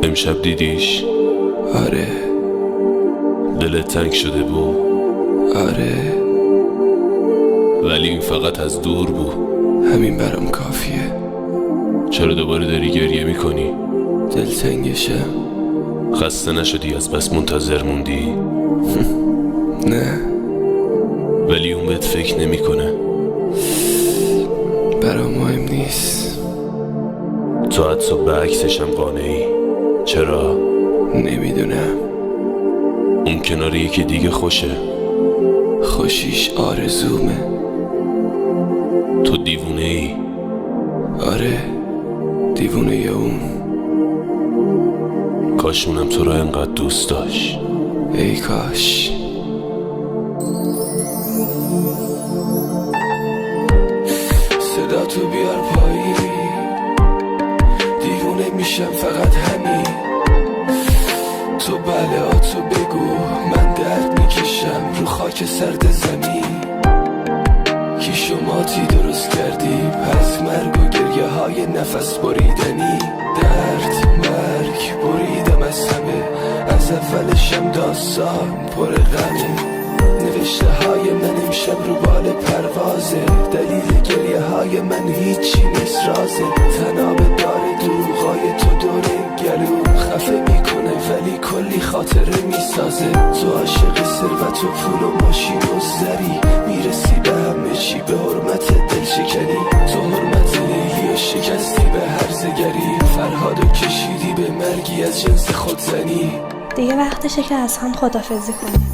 امشب دیدیش؟ آره. دلت تنگ شده بود؟ آره، ولی این فقط از دور بود. همین برام کافیه. چرا دوباره داری گریه میکنی؟ دلتنگشم. خسته نشدی از بس منتظر موندی؟ نه، ولی اون بهت فکر نمیکنه. برام مهم نیست. تو حتی به عکسشم قانعی. چرا؟ نمیدونم. اون کنار یکی دیگه خوشه. خوشیش آرزومه. تو دیوونه ای. آره، دیوونه ی اون. کاش اونم تو را انقدر دوست داشت. ای کاش. صدا تو بیار پایی، دیوونه میشم فقط همین. تو بله تو بگو، من درد میکشم رو خاک سرد زمین. کی شماتی درست کردیم از مرگ و گریه های نفس بریدنی. درد مرگ بریدم از همه، از اولشم داستان پر غمه. نوشته های من امشب رو بال پروازه، دلیل گریه های من هیچی نیست رازه. تناب داره دروغای تو دوره گلو خفه میکنه ولی کلی خاطره میسازه. تو عاشق ثروت و پول و ماشین و زری، میرسی به همه چی به حرمت دل شکنی. تو حرمت لیلی و شکستی به هرزگری، فرهادو کشیدی به مرگی از جنس خودزنی. دیگه وقتشه که از هم خدافزی کنیم.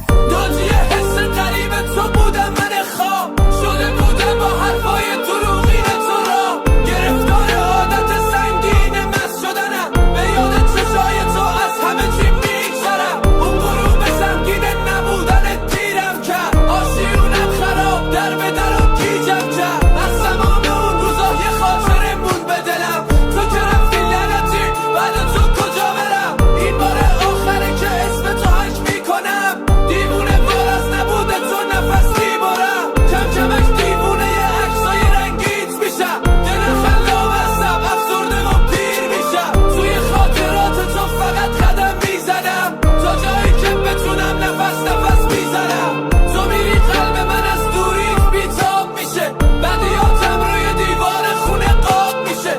دادیه حس قریب تو بودم، من خواب شده بودم با حرفای دروغین تو را. گرفتار عادت سنگین مست شدنم، به یاد چشای تو از همه چی میگذرم. اون غروب سنگین نبودن دیرم کرد، آشیونم خراب در به در و گیجم کرد. از تمام اون روزا یه خاطره موند به دلم، تو که رفتی لعنتی بعد تو کجا برم. این بار آخره که اسم تو حک میکنم، دیوونه بار از نبوده تو نفس میبرم. کم کمک دیوونه یه عکسای رنگیت میشم، دل خلا بستم افسرده و پیر میشم. توی خاطرات تو فقط قدم میزنم، تا جایی که بتونم نفس میزنم. تو میری قلب من از دوری بیتاب میشه، بدیاتم روی دیوار خونه قاب میشه.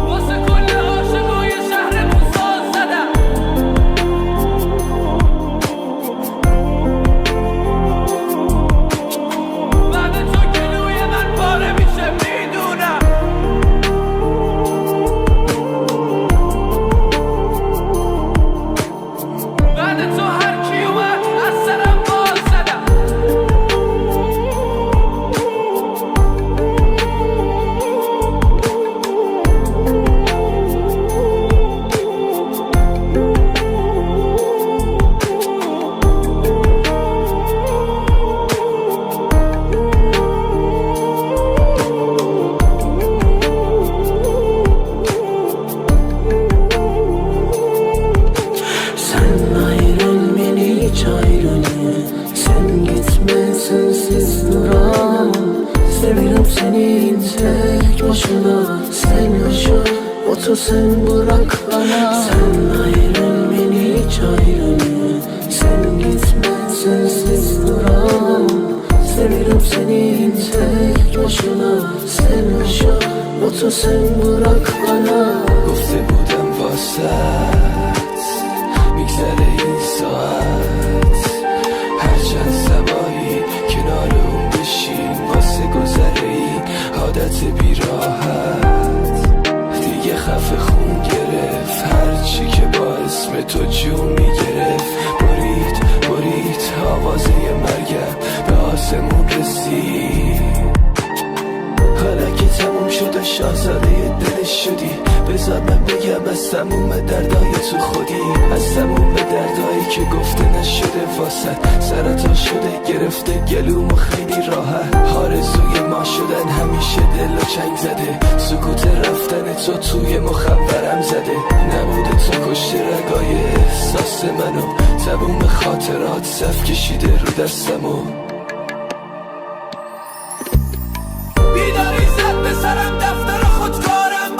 واسه کل عاشقای شهرمون ساز زدم. بعد تو گلوی من پاره میشه میدونم. بعد تو هر کی اومد از سرم باز زدم. Sen ayrıl hiç ayrılıyor. Sen gitme sensiz duramam. Seviyorum seni tek başına. Sen yaşa otur sen bırak bana. Sen ayrıl hiç ayrılıyor. Sen gitme sensiz duramam. Seviyorum seni tek başına. Sen yaşa otur sen bırak bana. گفته بودم واسط میگذره این ساعت، هر چند سبایی کنار اون بشین واسه گذره این عادت بیراحت. دیگه خفه خون گرفت هرچی که با اسم تو جون میگرفت. برید آوازه مرگم به آسمون رسید. حالا که تموم شد و شاهزاده دلش شدی، بذار من بگم از تموم دردای تو خودی. از تموم دردایی که گفته نشده واسد، سرطان شده گرفته گلوم و خیلی راحت. آرزوی ما شدن همیشه دل و چنگ زده، سکوت رفتن تو توی مخبرم زده. نبوده تو کشته رگای احساس منو، تموم خاطرات صف کشیده رو دستمو. بیداری زد به سرم دفتر خودکارم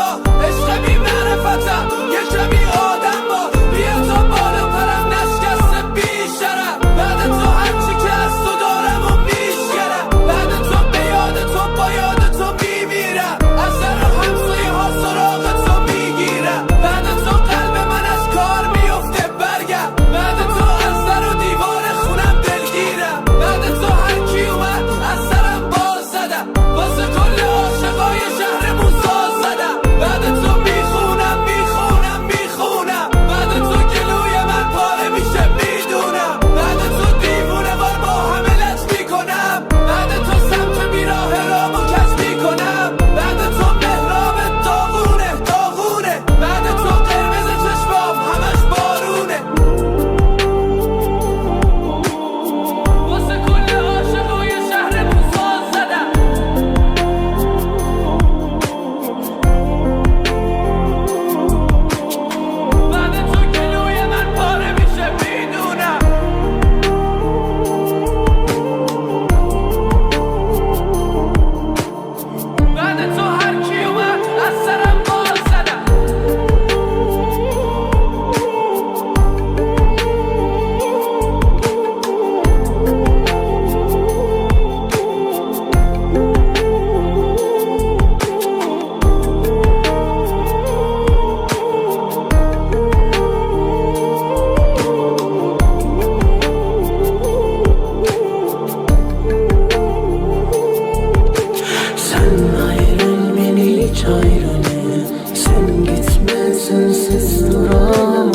hiç ayrılır. Sen gitme sensiz duramam.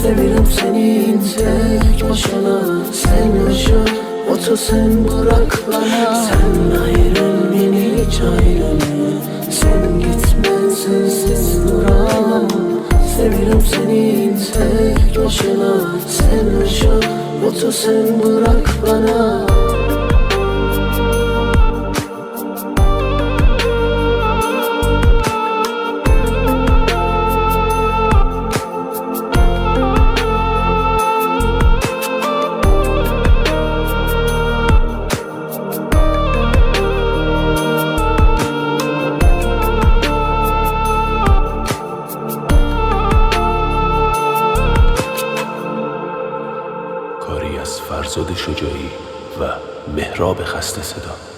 Severim seni tek başına. Sen yaşa otur sen bırak bana. Sen ayrıl beni hiç ayrılır. Sen gitme sensiz duramam. Severim seni tek başına. Sen yaşa otur sen bırak bana. کاری از فرزاد شجاعی و مهراب خسته صدا.